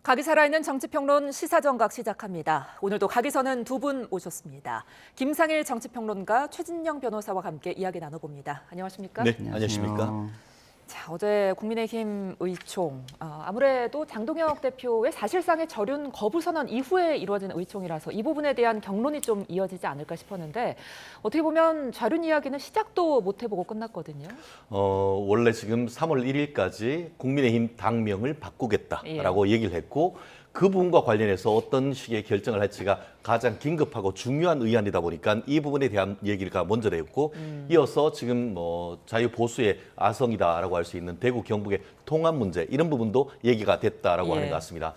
각이 살아있는 정치평론 시사정각 시작합니다. 오늘도 각이서는 두 분 모셨습니다. 김상일 정치평론가, 최진영 변호사와 함께 이야기 나눠봅니다. 안녕하십니까? 네, 안녕하십니까? 자, 어제 국민의힘 의총, 아무래도 장동혁 대표의 사실상의 절윤 거부 선언 이후에 이루어진 의총이라서 이 부분에 대한 경론이 좀 이어지지 않을까 싶었는데 어떻게 보면 절윤 이야기는 시작도 못 해보고 끝났거든요. 원래 지금 3월 1일까지 국민의힘 당명을 바꾸겠다라고 얘기를 했고 그 부분과 관련해서 어떤 식의 결정을 할지가 가장 긴급하고 중요한 의안이다 보니까 이 부분에 대한 얘기가 먼저 됐고 이어서 지금 자유보수의 아성이다라고 할 수 있는 대구 경북의 통합 문제 이런 부분도 얘기가 됐다라고 하는 것 같습니다.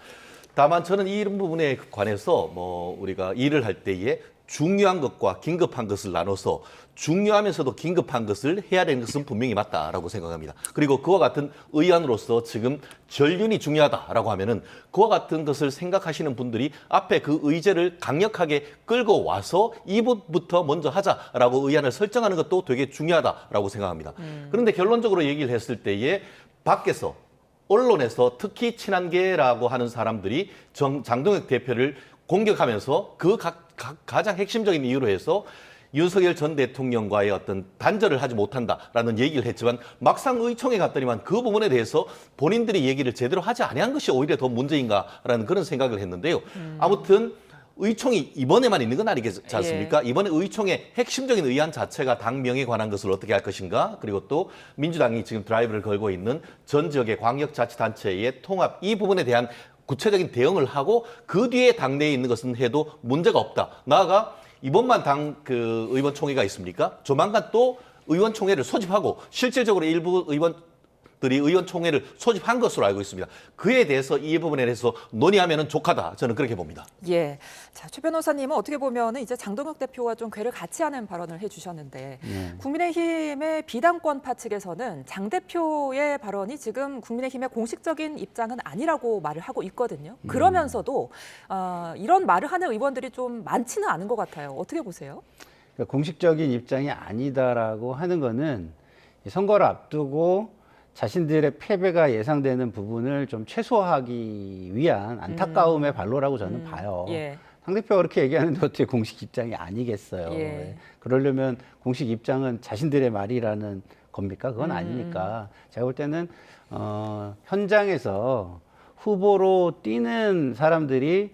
다만 저는 이런 부분에 관해서 우리가 일을 할 때에 중요한 것과 긴급한 것을 나눠서 중요하면서도 긴급한 것을 해야 되는 것은 분명히 맞다라고 생각합니다. 그리고 그와 같은 의안으로서 지금 전륜이 중요하다라고 하면은 그와 같은 것을 생각하시는 분들이 앞에 그 의제를 강력하게 끌고 와서 이 부분부터 먼저 하자라고 의안을 설정하는 것도 되게 중요하다라고 생각합니다. 그런데 결론적으로 얘기를 했을 때에 밖에서 언론에서 특히 친한계라고 하는 사람들이 장동혁 대표를 공격하면서 그 가장 핵심적인 이유로 해서 윤석열 전 대통령과의 어떤 단절을 하지 못한다라는 얘기를 했지만 막상 의총에 갔더니만 그 부분에 대해서 본인들이 얘기를 제대로 하지 아니한 것이 오히려 더 문제인가라는 그런 생각을 했는데요. 아무튼 의총이 이번에만 있는 건 아니지 않습니까? 이번에 의총의 핵심적인 의안 자체가 당명에 관한 것을 어떻게 할 것인가, 그리고 또 민주당이 지금 드라이브를 걸고 있는 전 지역의 광역자치단체의 통합 이 부분에 대한 구체적인 대응을 하고 그 뒤에 당내에 있는 것은 해도 문제가 없다. 나아가 이번만 의원총회가 있습니까? 조만간 또 의원총회를 소집하고 실질적으로 일부 의원들이 의원총회를 소집한 것으로 알고 있습니다. 그에 대해서 이 부분에 대해서 논의하면 족하다. 저는 그렇게 봅니다. 예. 자, 최 변호사님은 어떻게 보면 이제 장동혁 대표와 좀 궤를 같이 하는 발언을 해주셨는데 국민의힘의 비당권파 측에서는 장 대표의 발언이 지금 국민의힘의 공식적인 입장은 아니라고 말을 하고 있거든요. 그러면서도 이런 말을 하는 의원들이 좀 많지는 않은 것 같아요. 어떻게 보세요? 그러니까 공식적인 입장이 아니다라고 하는 거는 선거를 앞두고 자신들의 패배가 예상되는 부분을 좀 최소화하기 위한 안타까움의 발로라고 저는 봐요. 상 대표가 그렇게 얘기하는데 어떻게 공식 입장이 아니겠어요. 그러려면 공식 입장은 자신들의 말이라는 겁니까? 그건 아니니까. 제가 볼 때는 현장에서 후보로 뛰는 사람들이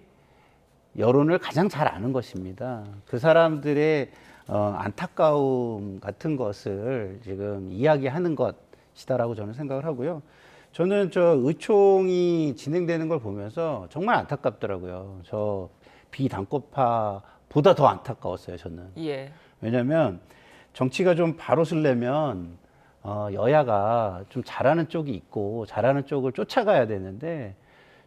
여론을 가장 잘 아는 것입니다. 그 사람들의 안타까움 같은 것을 지금 이야기하는 것이다라고 저는 생각을 하고요. 저는 저 의총이 진행되는 걸 보면서 정말 안타깝더라고요. 저 비당권파보다 더 안타까웠어요, 저는. 왜냐하면 정치가 좀 바로 서려면 여야가 좀 잘하는 쪽이 있고 잘하는 쪽을 쫓아가야 되는데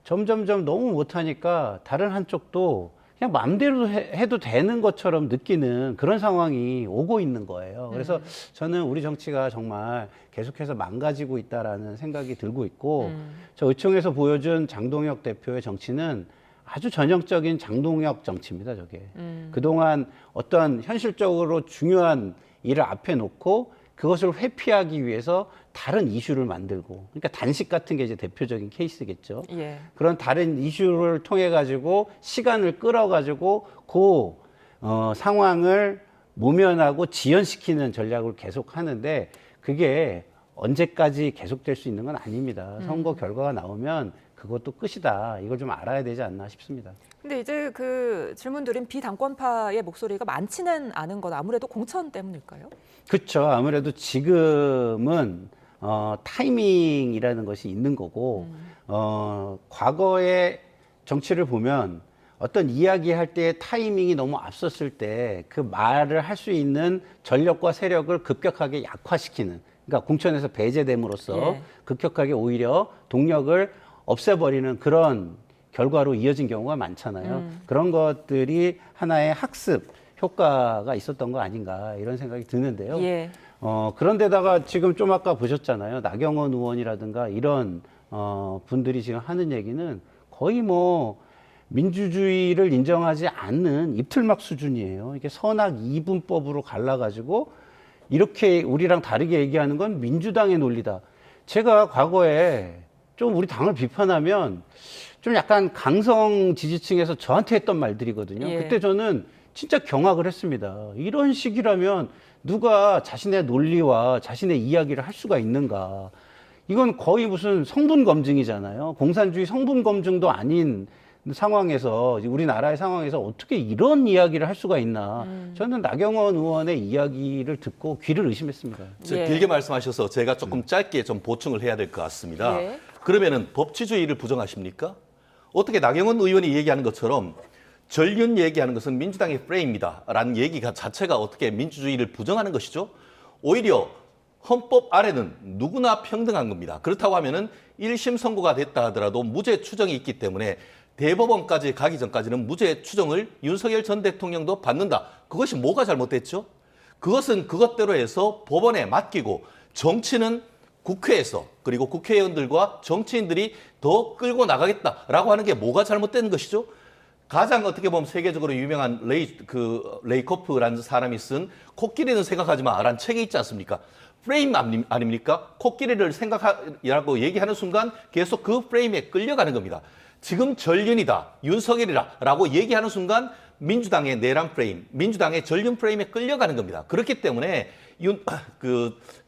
점점점 너무 못하니까 다른 한쪽도 그냥 마음대로 해도 되는 것처럼 느끼는 그런 상황이 오고 있는 거예요. 그래서 저는 우리 정치가 정말 계속해서 망가지고 있다라는 생각이 들고 있고 저 의총에서 보여준 장동혁 대표의 정치는 아주 전형적인 장동혁 정치입니다, 저게. 그동안 어떤 현실적으로 중요한 일을 앞에 놓고 그것을 회피하기 위해서 다른 이슈를 만들고, 그러니까 단식 같은 게 이제 대표적인 케이스겠죠. 그런 다른 이슈를 통해 가지고 시간을 끌어가지고 그 상황을 모면하고 지연시키는 전략을 계속 하는데 그게 언제까지 계속될 수 있는 건 아닙니다. 선거 결과가 나오면 그것도 끝이다. 이걸 좀 알아야 되지 않나 싶습니다. 근데 이제 그 질문 드린 비당권파의 목소리가 많지는 않은 건 아무래도 공천 때문일까요? 그렇죠. 아무래도 지금은 타이밍이라는 것이 있는 거고 과거의 정치를 보면 어떤 이야기할 때 타이밍이 너무 앞섰을 때 그 말을 할 수 있는 전력과 세력을 급격하게 약화시키는, 그러니까 공천에서 배제됨으로써 급격하게 오히려 동력을 없애버리는 그런 결과로 이어진 경우가 많잖아요. 그런 것들이 하나의 학습 효과가 있었던 거 아닌가 이런 생각이 드는데요. 그런데다가 지금 좀 아까 보셨잖아요. 나경원 의원이라든가 이런 분들이 지금 하는 얘기는 거의 민주주의를 인정하지 않는 입틀막 수준이에요. 이게 선악 이분법으로 갈라가지고 이렇게 우리랑 다르게 얘기하는 건 민주당의 논리다. 제가 과거에 좀 우리 당을 비판하면 좀 약간 강성 지지층에서 저한테 했던 말들이거든요. 예. 그때 저는 진짜 경악을 했습니다. 이런 식이라면 누가 자신의 논리와 자신의 이야기를 할 수가 있는가. 이건 거의 무슨 성분 검증이잖아요. 공산주의 성분 검증도 아닌 상황에서, 우리나라의 상황에서 어떻게 이런 이야기를 할 수가 있나. 저는 나경원 의원의 이야기를 듣고 귀를 의심했습니다. 예. 길게 말씀하셔서 제가 조금 짧게 좀 보충을 해야 될 것 같습니다. 예. 그러면은 법치주의를 부정하십니까? 어떻게 나경원 의원이 얘기하는 것처럼 전륜 얘기하는 것은 민주당의 프레임이다 라는 얘기가 자체가 어떻게 민주주의를 부정하는 것이죠? 오히려 헌법 아래는 누구나 평등한 겁니다. 그렇다고 하면은 1심 선고가 됐다 하더라도 무죄 추정이 있기 때문에 대법원까지 가기 전까지는 무죄 추정을 윤석열 전 대통령도 받는다. 그것이 뭐가 잘못됐죠? 그것은 그것대로 해서 법원에 맡기고 정치는 국회에서 그리고 국회의원들과 정치인들이 더 끌고 나가겠다라고 하는 게 뭐가 잘못된 것이죠? 가장 어떻게 보면 세계적으로 유명한 레이코프라는 사람이 쓴 코끼리는 생각하지 마라는 책이 있지 않습니까? 프레임 아닙니까? 코끼리를 생각하라고 얘기하는 순간 계속 그 프레임에 끌려가는 겁니다. 지금 전륜이다, 윤석열이라고 얘기하는 순간 민주당의 내란 프레임, 민주당의 전륜 프레임에 끌려가는 겁니다. 그렇기 때문에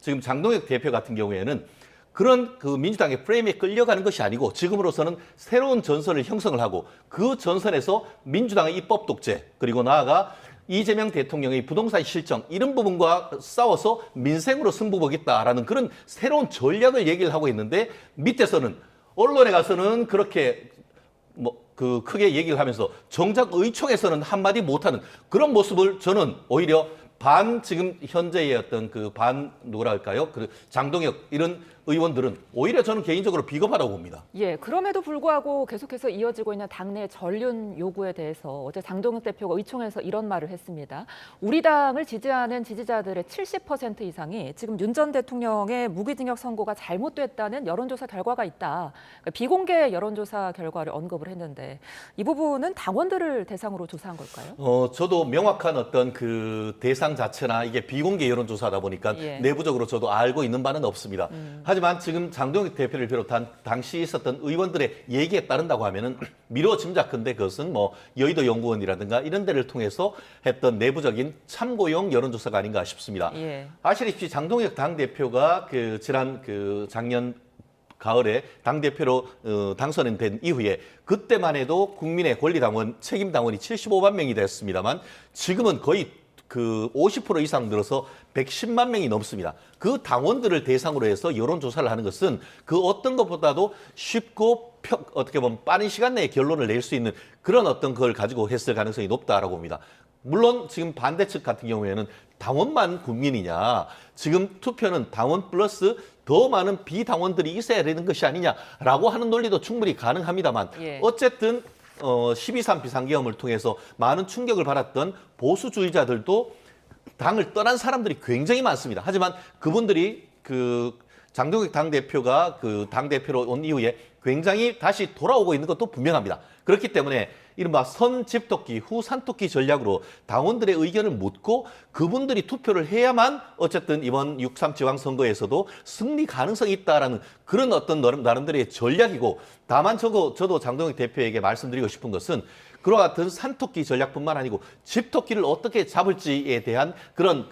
지금 장동혁 대표 같은 경우에는 그런 그 민주당의 프레임에 끌려가는 것이 아니고 지금으로서는 새로운 전선을 형성을 하고 그 전선에서 민주당의 입법 독재 그리고 나아가 이재명 대통령의 부동산 실정 이런 부분과 싸워서 민생으로 승부보겠다라는 그런 새로운 전략을 얘기를 하고 있는데 밑에서는 언론에 가서는 그렇게 크게 얘기를 하면서 정작 의총에서는 한마디 못하는 그런 모습을 저는 오히려 지금 현재의 어떤 누구라 할까요? 장동혁 이런 의원들은 오히려 저는 개인적으로 비겁하다고 봅니다. 예, 그럼에도 불구하고 계속해서 이어지고 있는 당내 전륜 요구에 대해서 어제 장동혁 대표가 의총에서 이런 말을 했습니다. 우리 당을 지지하는 지지자들의 70% 이상이 지금 윤 전 대통령의 무기징역 선고가 잘못됐다는 여론조사 결과가 있다. 그러니까 비공개 여론조사 결과를 언급을 했는데 이 부분은 당원들을 대상으로 조사한 걸까요? 저도 명확한 어떤 그 대상 자체나 이게 비공개 여론조사다 보니까 예. 내부적으로 저도 알고 있는 바는 없습니다. 하지만 지금 장동혁 대표를 비롯한 당시 있었던 의원들의 얘기에 따른다고 하면은 미뤄 짐작컨대 그것은 여의도 연구원이라든가 이런 데를 통해서 했던 내부적인 참고용 여론조사가 아닌가 싶습니다. 예. 아시다시피 장동혁 당대표가 작년 가을에 당대표로 당선된 이후에 그때만 해도 국민의 권리당원, 책임당원이 75만 명이 됐습니다만 지금은 거의 50% 이상 늘어서 110만 명이 넘습니다. 그 당원들을 대상으로 해서 여론조사를 하는 것은 그 어떤 것보다도 쉽고 어떻게 보면 빠른 시간 내에 결론을 낼 수 있는 그런 어떤 걸 가지고 했을 가능성이 높다라고 봅니다. 물론 지금 반대측 같은 경우에는 당원만 국민이냐, 지금 투표는 당원 플러스 더 많은 비당원들이 있어야 되는 것이 아니냐라고 하는 논리도 충분히 가능합니다만 예. 어쨌든 12.3 비상계엄을 통해서 많은 충격을 받았던 보수주의자들도 당을 떠난 사람들이 굉장히 많습니다. 하지만 그분들이 장동혁 당대표가 당대표로 온 이후에 굉장히 다시 돌아오고 있는 것도 분명합니다. 그렇기 때문에 이른바 선집토끼, 후산토끼 전략으로 당원들의 의견을 묻고 그분들이 투표를 해야만 어쨌든 이번 6.3 지방선거에서도 승리 가능성이 있다라는 그런 어떤 나름대로의 전략이고 다만 저도 장동혁 대표에게 말씀드리고 싶은 것은 그와 같은 산토끼 전략뿐만 아니고 집토끼를 어떻게 잡을지에 대한 그런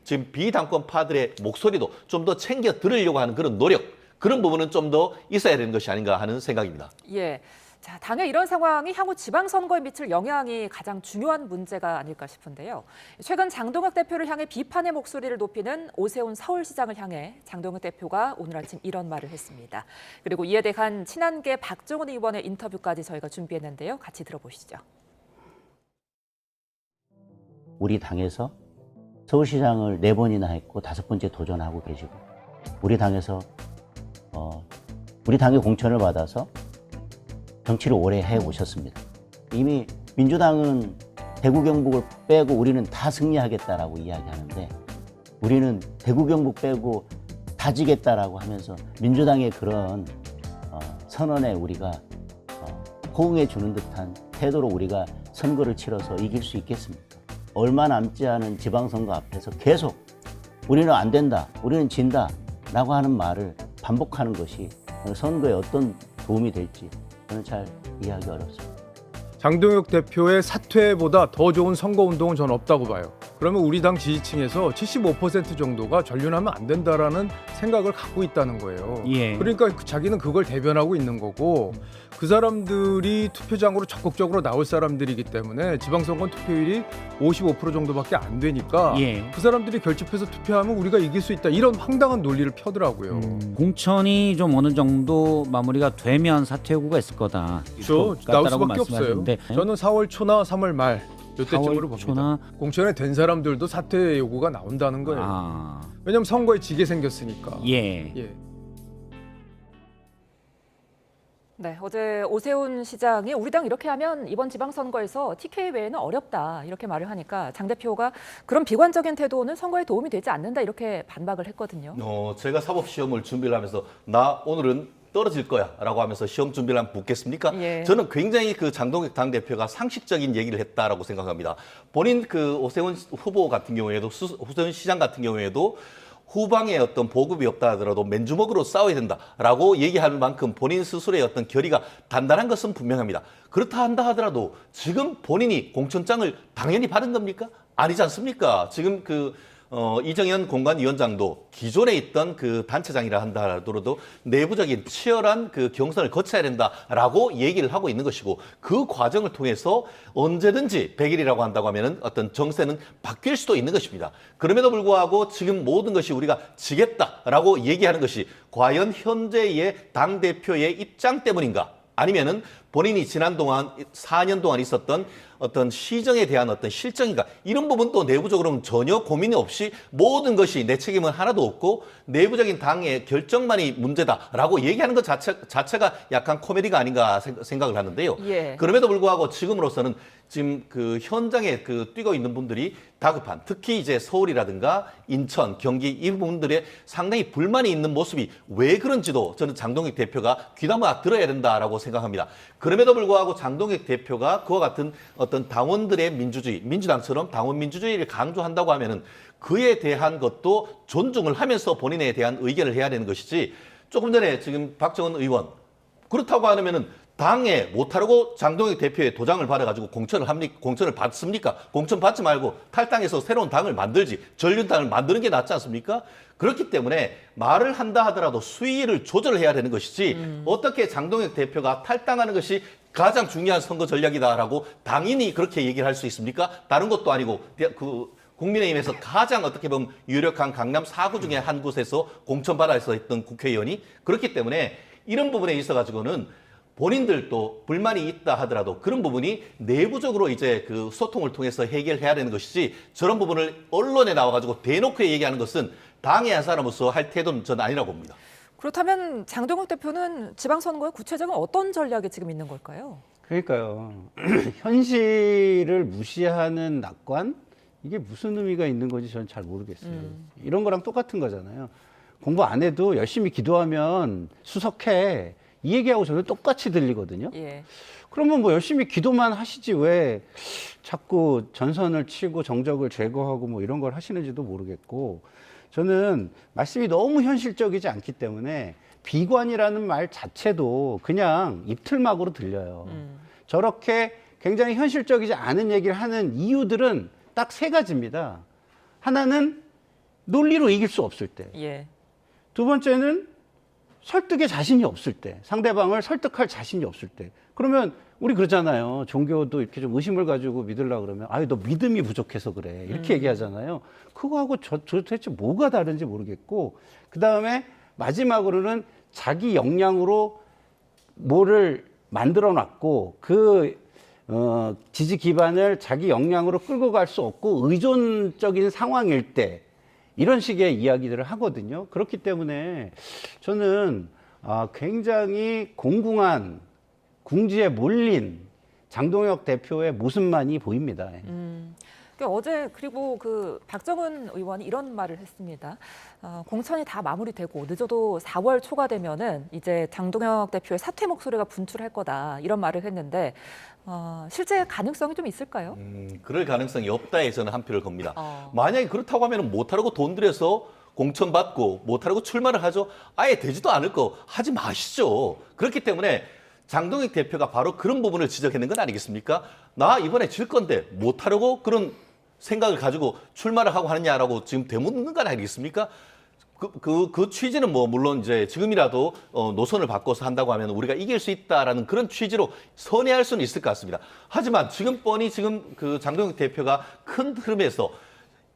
지금 비당권파들의 목소리도 좀 더 챙겨 들으려고 하는 그런 노력, 그런 부분은 좀 더 있어야 되는 것이 아닌가 하는 생각입니다. 예. 자, 당의 이런 상황이 향후 지방선거에 미칠 영향이 가장 중요한 문제가 아닐까 싶은데요. 최근 장동혁 대표를 향해 비판의 목소리를 높이는 오세훈 서울시장을 향해 장동혁 대표가 오늘 아침 이런 말을 했습니다. 그리고 이에 대한 친한계 박정훈 의원의 인터뷰까지 저희가 준비했는데요. 같이 들어보시죠. 우리 당에서 서울시장을 4번이나 했고 5번째 도전하고 계시고 우리 당에서 우리 당의 공천을 받아서 정치를 오래 해오셨습니다. 이미 민주당은 대구 경북을 빼고 우리는 다 승리하겠다라고 이야기하는데 우리는 대구 경북 빼고 다 지겠다라고 하면서 민주당의 그런 선언에 우리가 호응해 주는 듯한 태도로 우리가 선거를 치러서 이길 수 있겠습니까? 얼마 남지 않은 지방선거 앞에서 계속 우리는 안 된다, 우리는 진다 라고 하는 말을 반복하는 것이 선거에 어떤 도움이 될지 저는 잘 이해하기 어렵습니다. 장동혁 대표의 사퇴보다 더 좋은 선거운동은 저는 없다고 봐요. 그러면 우리 당 지지층에서 75% 정도가 전륜하면 안 된다라는 생각을 갖고 있다는 거예요. 예. 그러니까 자기는 그걸 대변하고 있는 거고 그 사람들이 투표장으로 적극적으로 나올 사람들이기 때문에 지방선거 투표율이 55% 정도밖에 안 되니까 예. 그 사람들이 결집해서 투표하면 우리가 이길 수 있다. 이런 황당한 논리를 펴더라고요. 공천이 좀 어느 정도 마무리가 되면 사퇴 요구가 있을 거다. 그렇죠. 나올 같다라고 수밖에 없어요. 말씀하셨는데 저는 4월 초나 3월 말 이때쯤으로 4월 봅니다. 초나 공천에 된 사람들도 사퇴 요구가 나온다는 거예요. 아, 왜냐하면 선거에 지게 생겼으니까. 예. 예. 네, 어제 오세훈 시장이 우리 당 이렇게 하면 이번 지방선거에서 TK 외에는 어렵다 이렇게 말을 하니까 장 대표가 그런 비관적인 태도는 선거에 도움이 되지 않는다 이렇게 반박을 했거든요. 제가 사법시험을 준비를 하면서 나 오늘은 떨어질 거야 라고 하면서 시험 준비를 하면 붙겠습니까? 예. 저는 굉장히 그 장동혁 당대표가 상식적인 얘기를 했다라고 생각합니다. 본인 그 오세훈 후보 같은 경우에도 오세훈 시장 같은 경우에도 후방에 어떤 보급이 없다 하더라도 맨주먹으로 싸워야 된다라고 얘기할 만큼 본인 스스로의 어떤 결의가 단단한 것은 분명합니다. 그렇다 한다 하더라도 지금 본인이 공천장을 당연히 받은 겁니까? 아니지 않습니까? 지금 이정현 공관위원장도 기존에 있던 그 단체장이라 한다 하더라도 내부적인 치열한 그 경선을 거쳐야 된다라고 얘기를 하고 있는 것이고 그 과정을 통해서 언제든지 100일이라고 한다고 하면은 어떤 정세는 바뀔 수도 있는 것입니다. 그럼에도 불구하고 지금 모든 것이 우리가 지겠다라고 얘기하는 것이 과연 현재의 당대표의 입장 때문인가? 아니면은 본인이 지난 동안 4년 동안 있었던 어떤 시정에 대한 어떤 실정인가 이런 부분도 내부적으로는 전혀 고민이 없이 모든 것이 내 책임은 하나도 없고 내부적인 당의 결정만이 문제다라고 얘기하는 것 자체가 약간 코미디가 아닌가 생각을 하는데요. 예. 그럼에도 불구하고 지금으로서는 지금 그 현장에 뛰고 있는 분들이 다급한 특히 이제 서울이라든가 인천, 경기 이 부분들에 상당히 불만이 있는 모습이 왜 그런지도 저는 장동혁 대표가 귀담아 들어야 된다라고 생각합니다. 그럼에도 불구하고 장동혁 대표가 그와 같은 어떤 당원들의 민주주의, 민주당처럼 당원 민주주의를 강조한다고 하면은 그에 대한 것도 존중을 하면서 본인에 대한 의견을 해야 되는 것이지 조금 전에 지금 박정은 의원 그렇다고 하면은 당에 못하려고 장동혁 대표의 도장을 받아가지고 공천을 받습니까? 공천 받지 말고 탈당해서 새로운 당을 만들지 전륜당을 만드는 게 낫지 않습니까? 그렇기 때문에 말을 한다 하더라도 수위를 조절해야 되는 것이지 어떻게 장동혁 대표가 탈당하는 것이 가장 중요한 선거 전략이다라고 당연히 그렇게 얘기를 할 수 있습니까? 다른 것도 아니고 국민의힘에서 가장 어떻게 보면 유력한 강남 4구 중에 한 곳에서 공천받아서 했던 국회의원이 그렇기 때문에 이런 부분에 있어가지고는 본인들도 불만이 있다 하더라도 그런 부분이 내부적으로 이제 그 소통을 통해서 해결해야 되는 것이지 저런 부분을 언론에 나와가지고 대놓고 얘기하는 것은 당의 한 사람으로서 할 태도는 저는 아니라고 봅니다. 그렇다면 장동혁 대표는 지방선거에 구체적인 어떤 전략이 지금 있는 걸까요? 그러니까요. 현실을 무시하는 낙관? 이게 무슨 의미가 있는 건지 저는 잘 모르겠어요. 이런 거랑 똑같은 거잖아요. 공부 안 해도 열심히 기도하면 수석해. 이 얘기하고 저는 똑같이 들리거든요. 예. 그러면 뭐 열심히 기도만 하시지 왜 자꾸 전선을 치고 정적을 제거하고 뭐 이런 걸 하시는지도 모르겠고 저는 말씀이 너무 현실적이지 않기 때문에 비관이라는 말 자체도 그냥 입틀막으로 들려요. 저렇게 굉장히 현실적이지 않은 얘기를 하는 이유들은 딱 세 가지입니다. 하나는 논리로 이길 수 없을 때. 예. 두 번째는 설득에 자신이 없을 때, 상대방을 설득할 자신이 없을 때. 그러면 우리 그러잖아요. 종교도 이렇게 좀 의심을 가지고 믿으려고 그러면 아유 너 믿음이 부족해서 그래. 이렇게 얘기하잖아요. 그거하고 도대체 뭐가 다른지 모르겠고 그다음에 마지막으로는 자기 역량으로 뭐를 만들어 놨고 지지 기반을 자기 역량으로 끌고 갈 수 없고 의존적인 상황일 때 이런 식의 이야기들을 하거든요. 그렇기 때문에 저는 굉장히 공궁한 궁지에 몰린 장동혁 대표의 모습만이 보입니다. 어제 그리고 박정은 의원이 이런 말을 했습니다. 공천이 다 마무리되고 늦어도 4월 초가 되면은 이제 장동혁 대표의 사퇴 목소리가 분출할 거다 이런 말을 했는데 실제 가능성이 좀 있을까요? 그럴 가능성이 없다에 저는 한 표를 겁니다. 만약에 그렇다고 하면 못하라고 돈 들여서 공천 받고 못하라고 출마를 하죠. 아예 되지도 않을 거 하지 마시죠. 그렇기 때문에 장동혁 대표가 바로 그런 부분을 지적했는 건 아니겠습니까? 나 이번에 질 건데 못하려고 그런 생각을 가지고 출마를 하고 하느냐라고 지금 되묻는 건 아니겠습니까? 그 취지는 뭐 물론 이제 지금이라도 노선을 바꿔서 한다고 하면 우리가 이길 수 있다라는 그런 취지로 선회할 수는 있을 것 같습니다. 하지만 지금 뻔히 지금 그 장동혁 대표가 큰 흐름에서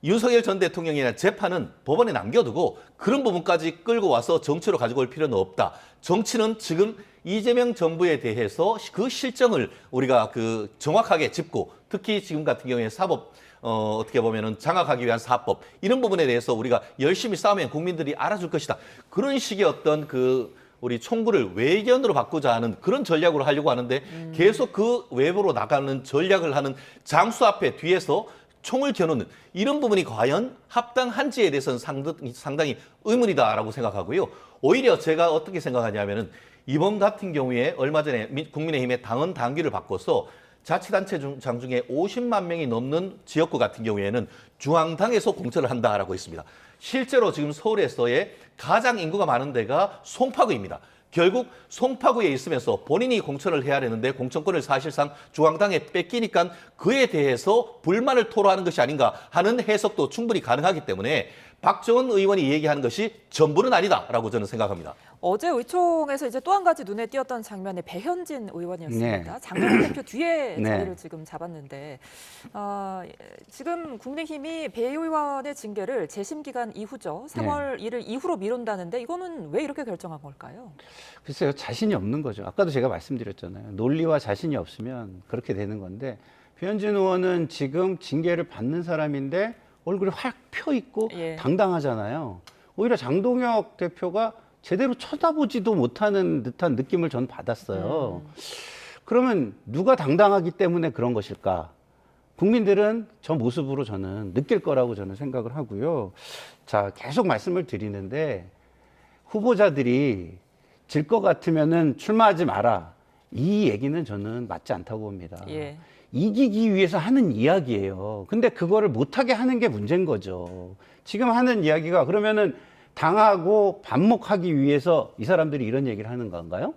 윤석열 전 대통령이나 재판은 법원에 남겨두고 그런 부분까지 끌고 와서 정치로 가지고 올 필요는 없다. 정치는 지금 이재명 정부에 대해서 그 실정을 우리가 그 정확하게 짚고 특히 지금 같은 경우에 사법 어떻게 보면은 장악하기 위한 사법 이런 부분에 대해서 우리가 열심히 싸우면 국민들이 알아줄 것이다. 그런 식의 어떤 그 우리 총구를 외견으로 바꾸자 하는 그런 전략으로 하려고 하는데 계속 그 외부로 나가는 전략을 하는 장수 앞에 뒤에서 총을 겨누는 이런 부분이 과연 합당한지에 대해서는 상당히 의문이다라고 생각하고요. 오히려 제가 어떻게 생각하냐면은 이번 같은 경우에 얼마 전에 국민의힘의 당헌 당규를 바꿔서 자치단체장 중에 50만 명이 넘는 지역구 같은 경우에는 중앙당에서 공천을 한다라고 있습니다. 실제로 지금 서울에서의 가장 인구가 많은 데가 송파구입니다. 결국 송파구에 있으면서 본인이 공천을 해야 되는데 공천권을 사실상 중앙당에 뺏기니까 그에 대해서 불만을 토로하는 것이 아닌가 하는 해석도 충분히 가능하기 때문에 박정원 의원이 얘기하는 것이 전부는 아니다라고 저는 생각합니다. 어제 의총에서 이제 또 한 가지 눈에 띄었던 장면이 배현진 의원이었습니다. 네. 장동혁 대표 뒤에 네. 자리를 지금 잡았는데 지금 국민의힘이 배 의원의 징계를 재심 기간 이후죠. 3월 1일 이후로 미룬다는데 이거는 왜 이렇게 결정한 걸까요? 글쎄요, 자신이 없는 거죠. 아까도 제가 말씀드렸잖아요. 논리와 자신이 없으면 그렇게 되는 건데 배현진 의원은 지금 징계를 받는 사람인데 얼굴이 확 펴 있고 예. 당당하잖아요. 오히려 장동혁 대표가 제대로 쳐다보지도 못하는 듯한 느낌을 전 받았어요. 그러면 누가 당당하기 때문에 그런 것일까? 국민들은 저 모습으로 저는 느낄 거라고 저는 생각을 하고요. 자, 계속 말씀을 드리는데 후보자들이 질 것 같으면은 출마하지 마라. 이 얘기는 저는 맞지 않다고 봅니다. 예. 이기기 위해서 하는 이야기예요. 근데 그거를 못하게 하는 게 문제인 거죠. 지금 하는 이야기가 그러면은 당하고 반목하기 위해서 이 사람들이 이런 얘기를 하는 건가요?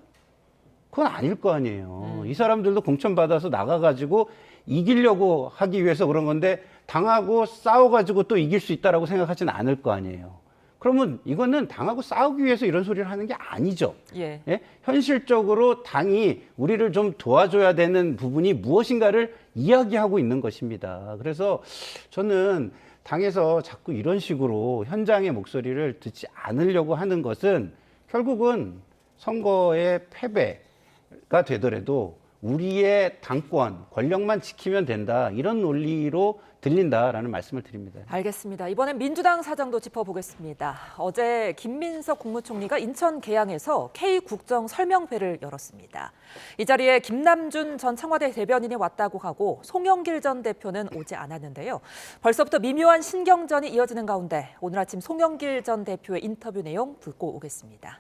그건 아닐 거 아니에요. 이 사람들도 공천받아서 나가가지고 이기려고 하기 위해서 그런 건데 당하고 싸워가지고 또 이길 수 있다라고 생각하지는 않을 거 아니에요. 그러면 이거는 당하고 싸우기 위해서 이런 소리를 하는 게 아니죠. 예. 예? 현실적으로 당이 우리를 좀 도와줘야 되는 부분이 무엇인가를 이야기하고 있는 것입니다. 그래서 저는 당에서 자꾸 이런 식으로 현장의 목소리를 듣지 않으려고 하는 것은 결국은 선거의 패배가 되더라도 우리의 당권, 권력만 지키면 된다. 이런 논리로 들린다라는 말씀을 드립니다. 알겠습니다. 이번엔 민주당 사정도 짚어보겠습니다. 어제 김민석 국무총리가 인천 계양에서 K국정 설명회를 열었습니다. 이 자리에 김남준 전 청와대 대변인이 왔다고 하고 송영길 전 대표는 오지 않았는데요. 벌써부터 미묘한 신경전이 이어지는 가운데 오늘 아침 송영길 전 대표의 인터뷰 내용 듣고 오겠습니다.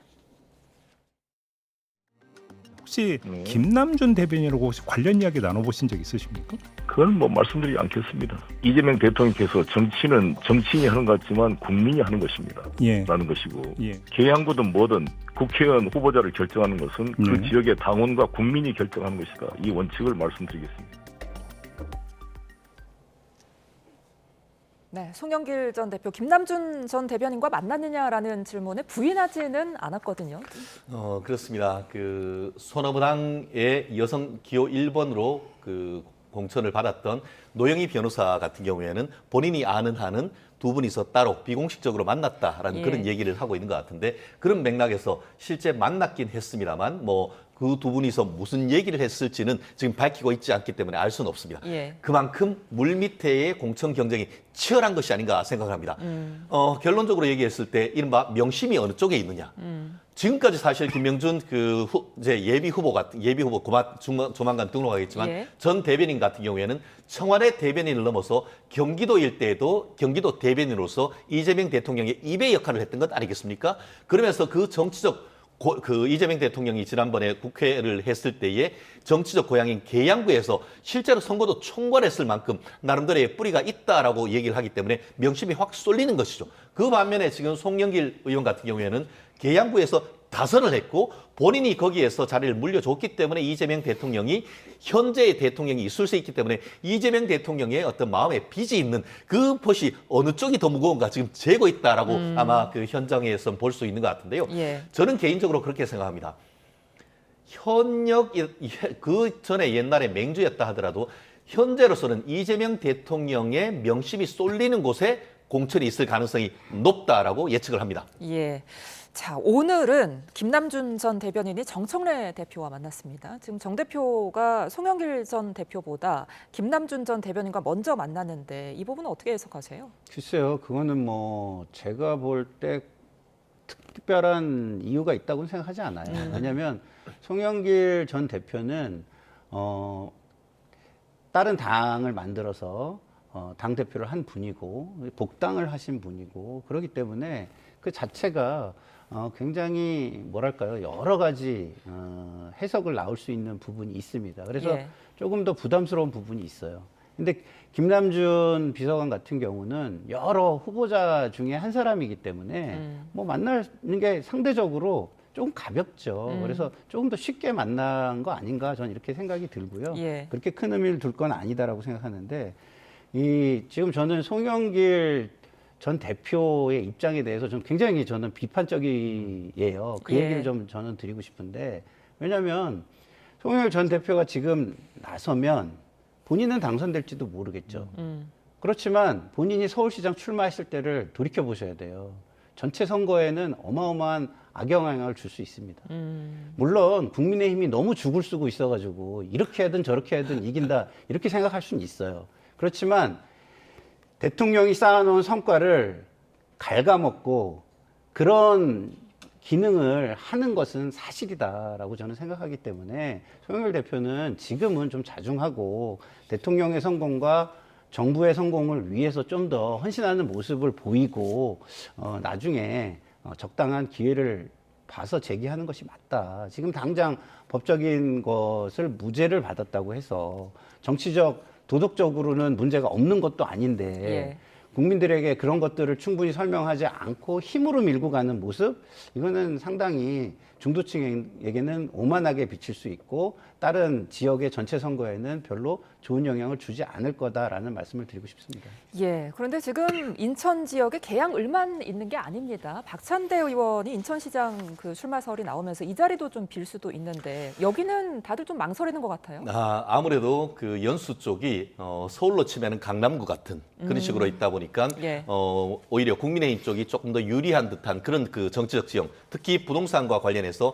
혹시 김남준 대변인하고 혹시 관련 이야기 나눠보신 적 있으십니까? 그건 뭐 말씀드리지 않겠습니다. 이재명 대통령께서 정치는 정치인이 하는 것 같지만 국민이 하는 것입니다. 예. 라는 것이고 예. 계양구든 뭐든 국회의원 후보자를 결정하는 것은 그 지역의 당원과 국민이 결정하는 것이다. 이 원칙을 말씀드리겠습니다. 네, 송영길 전 대표, 김남준 전 대변인과 만났느냐라는 질문에 부인하지는 않았거든요. 그렇습니다. 그 소나무당의 여성 기호 1번으로 그 공천을 받았던 노영희 변호사 같은 경우에는 본인이 아는 한은 두 분이서 따로 비공식적으로 만났다라는 그런 얘기를 하고 있는 것 같은데 그런 맥락에서 실제 만났긴 했습니다만 뭐 그 두 분이서 무슨 얘기를 했을지는 지금 밝히고 있지 않기 때문에 알 수는 없습니다. 그만큼 물밑의 공천 경쟁이 치열한 것이 아닌가 생각합니다. 결론적으로 얘기했을 때 이른바 명심이 어느 쪽에 있느냐. 지금까지 사실 김명준 그 이제 예비 후보 조만간 등록하겠지만 전 대변인 같은 경우에는 청와대 대변인을 넘어서 경기도 일대에도 경기도 대변인으로서 이재명 대통령의 입의 역할을 했던 것 아니겠습니까? 그러면서 그 정치적 그 이재명 대통령이 지난번에 국회를 했을 때에 정치적 고향인 계양구에서 실제로 선거도 총괄했을 만큼 나름대로의 뿌리가 있다라고 얘기를 하기 때문에 명심이 확 쏠리는 것이죠. 그 반면에 지금 송영길 의원 같은 경우에는 계양구에서 다선을 했고 본인이 거기에서 자리를 물려줬기 때문에 이재명 대통령이 현재의 대통령이 있을 수 있기 때문에 이재명 대통령의 어떤 마음에 빚이 있는 그 것이 어느 쪽이 더 무거운가 지금 재고 있다라고 아마 그 현장에서 볼 수 있는 것 같은데요. 예. 저는 개인적으로 그렇게 생각합니다. 현역 그 전에 옛날에 맹주였다 하더라도 현재로서는 이재명 대통령의 명심이 쏠리는 곳에 공천이 있을 가능성이 높다라고 예측을 합니다. 예. 자, 오늘은 김남준 전 대변인이 정청래 대표와 만났습니다. 지금 정 대표가 송영길 전 대표보다 김남준 전 대변인과 먼저 만났는데 이 부분은 어떻게 해석하세요? 글쎄요, 그거는 뭐 제가 볼 때 특별한 이유가 있다고는 생각하지 않아요. 왜냐하면 송영길 전 대표는 다른 당을 만들어서 당 대표를 한 분이고 복당을 하신 분이고 그렇기 때문에 그 자체가 굉장히 뭐랄까요, 여러 가지 해석을 나올 수 있는 부분이 있습니다. 그래서 예. 조금 더 부담스러운 부분이 있어요. 근데 김남준 비서관 같은 경우는 여러 후보자 중에 한 사람이기 때문에 뭐 만나는 게 상대적으로 조금 가볍죠. 그래서 조금 더 쉽게 만난 거 아닌가 저는 이렇게 생각이 들고요. 예. 그렇게 큰 의미를 둘 건 아니다라고 생각하는데 지금 저는 송영길 전 대표의 입장에 대해서 좀 굉장히 저는 비판적이에요. 그 예. 얘기를 좀 저는 드리고 싶은데 왜냐하면 송영길 전 대표가 지금 나서면 본인은 당선될지도 모르겠죠. 그렇지만 본인이 서울시장 출마했을 때를 돌이켜 보셔야 돼요. 전체 선거에는 어마어마한 악영향을 줄 수 있습니다. 물론 국민의힘이 너무 죽을 쓰고 있어가지고 이렇게 하든 저렇게 하든 이긴다 이렇게 생각할 수는 있어요. 그렇지만 대통령이 쌓아놓은 성과를 갉아먹고 그런 기능을 하는 것은 사실이다라고 저는 생각하기 때문에 송영길 대표는 지금은 좀 자중하고 대통령의 성공과 정부의 성공을 위해서 좀 더 헌신하는 모습을 보이고 나중에 적당한 기회를 봐서 제기하는 것이 맞다. 지금 당장 법적인 것을 무죄를 받았다고 해서 정치적, 도덕적으로는 문제가 없는 것도 아닌데 예. 국민들에게 그런 것들을 충분히 설명하지 않고 힘으로 밀고 가는 모습, 이거는 상당히 중도층에게는 오만하게 비칠 수 있고 다른 지역의 전체 선거에는 별로 좋은 영향을 주지 않을 거다라는 말씀을 드리고 싶습니다. 예. 그런데 지금 인천 지역에 개항을만 있는 게 아닙니다. 박찬대 의원이 인천시장 그 출마설이 나오면서 이 자리도 좀 빌 수도 있는데 여기는 다들 좀 망설이는 것 같아요. 아무래도 그 연수 쪽이 서울로 치면은 강남구 같은 그런 식으로 있다 보니까 예. 오히려 국민의힘 쪽이 조금 더 유리한 듯한 그런 그 정치적 지형, 특히 부동산과 관련해서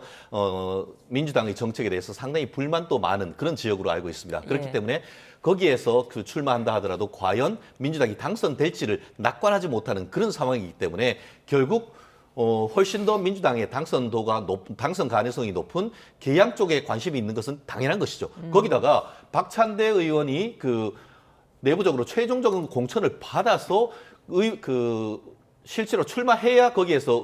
민주당의 정책에 대해서 상당히 불만도 많은 그런 지역으로 알고 있습니다. 그렇기 예. 때문에 거기에서 그 출마한다 하더라도 과연 민주당이 당선될지를 낙관하지 못하는 그런 상황이기 때문에 결국 훨씬 더 민주당의 당선 가능성이 높은 계양 쪽에 관심이 있는 것은 당연한 것이죠. 거기다가 박찬대 의원이 그 내부적으로 최종적인 공천을 받아서 실제로 출마해야 거기에서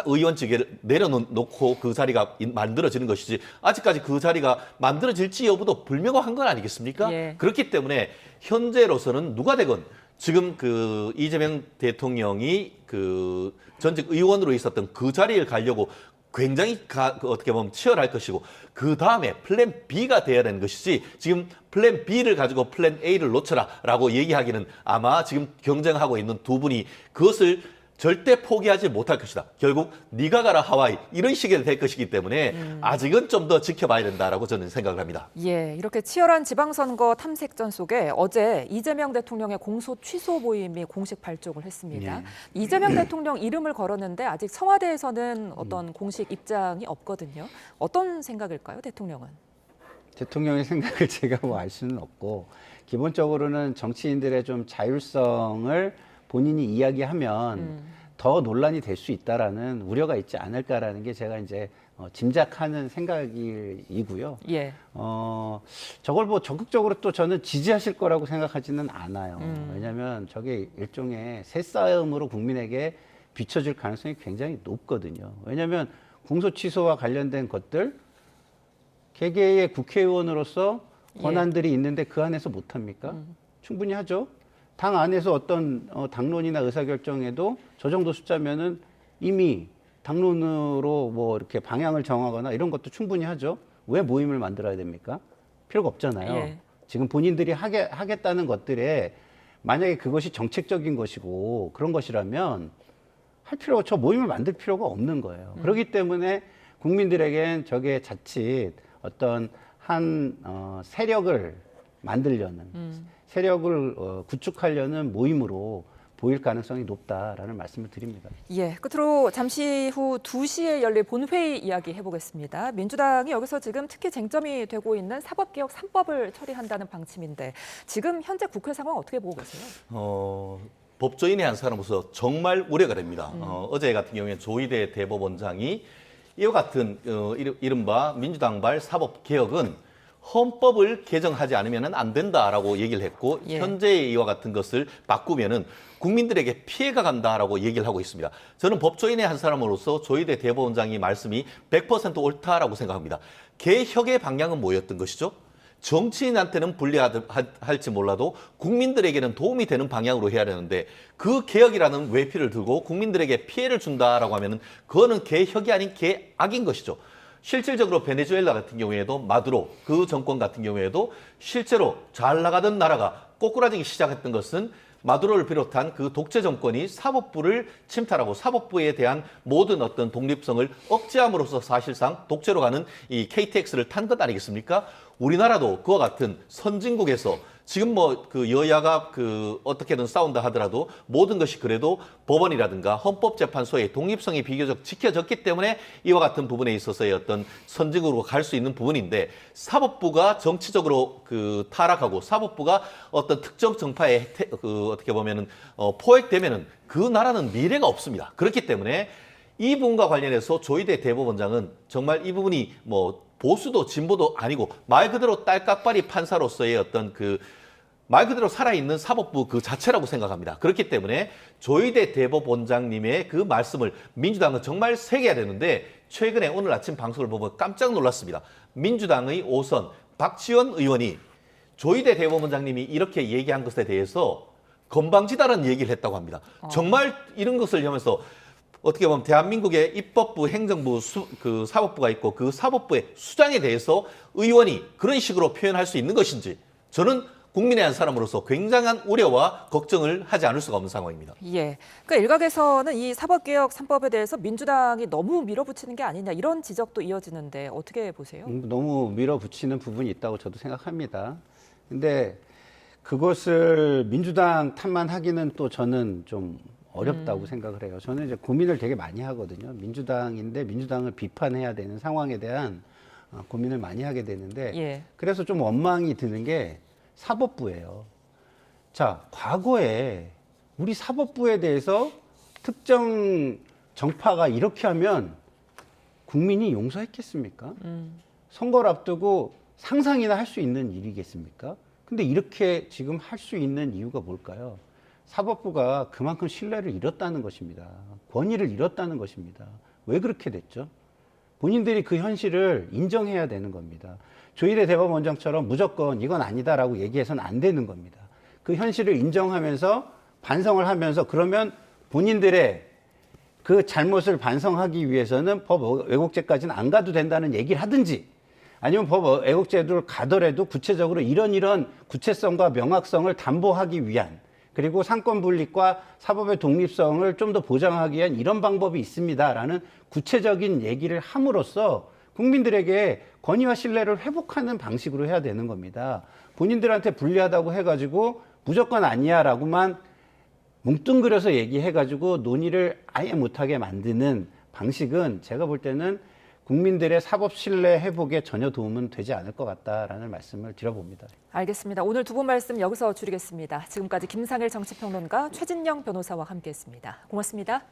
의원직을 내려놓고 그 자리가 만들어지는 것이지 아직까지 그 자리가 만들어질지 여부도 불명확한 건 아니겠습니까? 예. 그렇기 때문에 현재로서는 누가 되건 지금 그 이재명 대통령이 그 전직 의원으로 있었던 그 자리를 가려고 굉장히 어떻게 보면 치열할 것이고 그 다음에 플랜 B가 돼야 되는 것이지 지금 플랜 B를 가지고 플랜 A를 놓쳐라라고 얘기하기는 아마 지금 경쟁하고 있는 두 분이 그것을 절대 포기하지 못할 것이다. 결국 네가 가라 하와이 이런 식이 될 것이기 때문에 아직은 좀 더 지켜봐야 된다라고 저는 생각을 합니다. 예, 이렇게 치열한 지방선거 탐색전 속에 어제 이재명 대통령의 공소 취소 모임이 공식 발족을 했습니다. 예. 이재명 대통령 이름을 걸었는데 아직 청와대에서는 어떤 공식 입장이 없거든요. 어떤 생각일까요, 대통령은? 대통령의 생각을 제가 뭐 알 수는 없고 기본적으로는 정치인들의 좀 자율성을 본인이 이야기하면 더 논란이 될 수 있다라는 우려가 있지 않을까라는 게 제가 이제 짐작하는 생각이고요. 예. 저걸 뭐 적극적으로 또 저는 지지하실 거라고 생각하지는 않아요. 왜냐하면 저게 일종의 새싸움으로 국민에게 비춰질 가능성이 굉장히 높거든요. 왜냐하면 공소 취소와 관련된 것들 개개의 국회의원으로서 권한들이 있는데 그 안에서 못합니까? 충분히 하죠. 당 안에서 어떤 당론이나 의사결정에도 저 정도 숫자면은 이미 당론으로 뭐 이렇게 방향을 정하거나 이런 것도 충분히 하죠. 왜 모임을 만들어야 됩니까? 필요가 없잖아요. 예. 지금 본인들이 하겠다는 것들에 만약에 그것이 정책적인 것이고 그런 것이라면 저 모임을 만들 필요가 없는 거예요. 그렇기 때문에 국민들에겐 저게 자칫 어떤 한 세력을 만들려는 세력을 구축하려는 모임으로 보일 가능성이 높다라는 말씀을 드립니다. 예, 끝으로 잠시 후 2시에 열릴 본회의 이야기 해보겠습니다. 민주당이 여기서 지금 특히 쟁점이 되고 있는 사법개혁 3법을 처리한다는 방침인데 지금 현재 국회 상황 어떻게 보고 계세요? 법조인의 한 사람으로서 정말 우려가 됩니다. 어제 같은 경우에 조희대 대법원장이 이와 같은 이른바 민주당발 사법개혁은 헌법을 개정하지 않으면 안 된다라고 얘기를 했고 예. 현재의 이와 같은 것을 바꾸면은 국민들에게 피해가 간다라고 얘기를 하고 있습니다. 저는 법조인의 한 사람으로서 조희대 대법원장의 말씀이 100% 옳다라고 생각합니다. 개혁의 방향은 뭐였던 것이죠? 정치인한테는 불리할지 몰라도 국민들에게는 도움이 되는 방향으로 해야 되는데 그 개혁이라는 외피를 들고 국민들에게 피해를 준다라고 하면은 그거는 개혁이 아닌 개악인 것이죠. 실질적으로 베네수엘라 같은 경우에도 마두로 그 정권 같은 경우에도 실제로 잘 나가던 나라가 꼬꾸라지기 시작했던 것은 마두로를 비롯한 그 독재 정권이 사법부를 침탈하고 사법부에 대한 모든 어떤 독립성을 억제함으로써 사실상 독재로 가는 이 KTX를 탄 것 아니겠습니까? 우리나라도 그와 같은 선진국에서 지금 뭐 그 여야가 그 어떻게든 싸운다 하더라도 모든 것이 그래도 법원이라든가 헌법재판소의 독립성이 비교적 지켜졌기 때문에 이와 같은 부분에 있어서의 어떤 선진국으로 갈 수 있는 부분인데 사법부가 정치적으로 그 타락하고 사법부가 어떤 특정 정파에 그 어떻게 보면은 포획되면은 그 나라는 미래가 없습니다. 그렇기 때문에 이 부분과 관련해서 조희대 대법원장은 정말 이 부분이 뭐 보수도 진보도 아니고 말 그대로 딸깍발이 판사로서의 어떤 그 말 그대로 살아있는 사법부 그 자체라고 생각합니다. 그렇기 때문에 조희대 대법원장님의 그 말씀을 민주당은 정말 새겨야 되는데 최근에 오늘 아침 방송을 보면 깜짝 놀랐습니다. 민주당의 5선 박지원 의원이 조희대 대법원장님이 이렇게 얘기한 것에 대해서 건방지다라는 얘기를 했다고 합니다. 정말 이런 것을 하면서 어떻게 보면 대한민국의 입법부, 행정부, 그 사법부가 있고 그 사법부의 수장에 대해서 의원이 그런 식으로 표현할 수 있는 것인지 저는 국민의 한 사람으로서 굉장한 우려와 걱정을 하지 않을 수가 없는 상황입니다. 예, 그러니까 일각에서는 이 사법개혁 3법에 대해서 민주당이 너무 밀어붙이는 게 아니냐 이런 지적도 이어지는데 어떻게 보세요? 너무 밀어붙이는 부분이 있다고 저도 생각합니다. 근데 그것을 민주당 탓만 하기는 또 저는 좀 어렵다고 생각을 해요. 저는 이제 고민을 되게 많이 하거든요. 민주당인데 민주당을 비판해야 되는 상황에 대한 고민을 많이 하게 되는데 예. 그래서 좀 원망이 드는 게 사법부예요. 자, 과거에 우리 사법부에 대해서 특정 정파가 이렇게 하면 국민이 용서했겠습니까? 선거를 앞두고 상상이나 할 수 있는 일이겠습니까? 근데 이렇게 지금 할 수 있는 이유가 뭘까요? 사법부가 그만큼 신뢰를 잃었다는 것입니다. 권위를 잃었다는 것입니다. 왜 그렇게 됐죠? 본인들이 그 현실을 인정해야 되는 겁니다. 조희대 대법원장처럼 무조건 이건 아니다라고 얘기해서는 안 되는 겁니다. 그 현실을 인정하면서 반성을 하면서 그러면 본인들의 그 잘못을 반성하기 위해서는 법 왜곡죄까지는 안 가도 된다는 얘기를 하든지 아니면 법 왜곡죄를 가더라도 구체적으로 이런 구체성과 명확성을 담보하기 위한 그리고 상권 분립과 사법의 독립성을 좀 더 보장하기 위한 이런 방법이 있습니다라는 구체적인 얘기를 함으로써 국민들에게 권위와 신뢰를 회복하는 방식으로 해야 되는 겁니다. 본인들한테 불리하다고 해가지고 무조건 아니야라고만 뭉뚱그려서 얘기해가지고 논의를 아예 못하게 만드는 방식은 제가 볼 때는 국민들의 사법 신뢰 회복에 전혀 도움은 되지 않을 것 같다라는 말씀을 드려봅니다. 알겠습니다. 오늘 두 분 말씀 여기서 줄이겠습니다. 지금까지 김상일 정치평론가 최진영 변호사와 함께했습니다. 고맙습니다.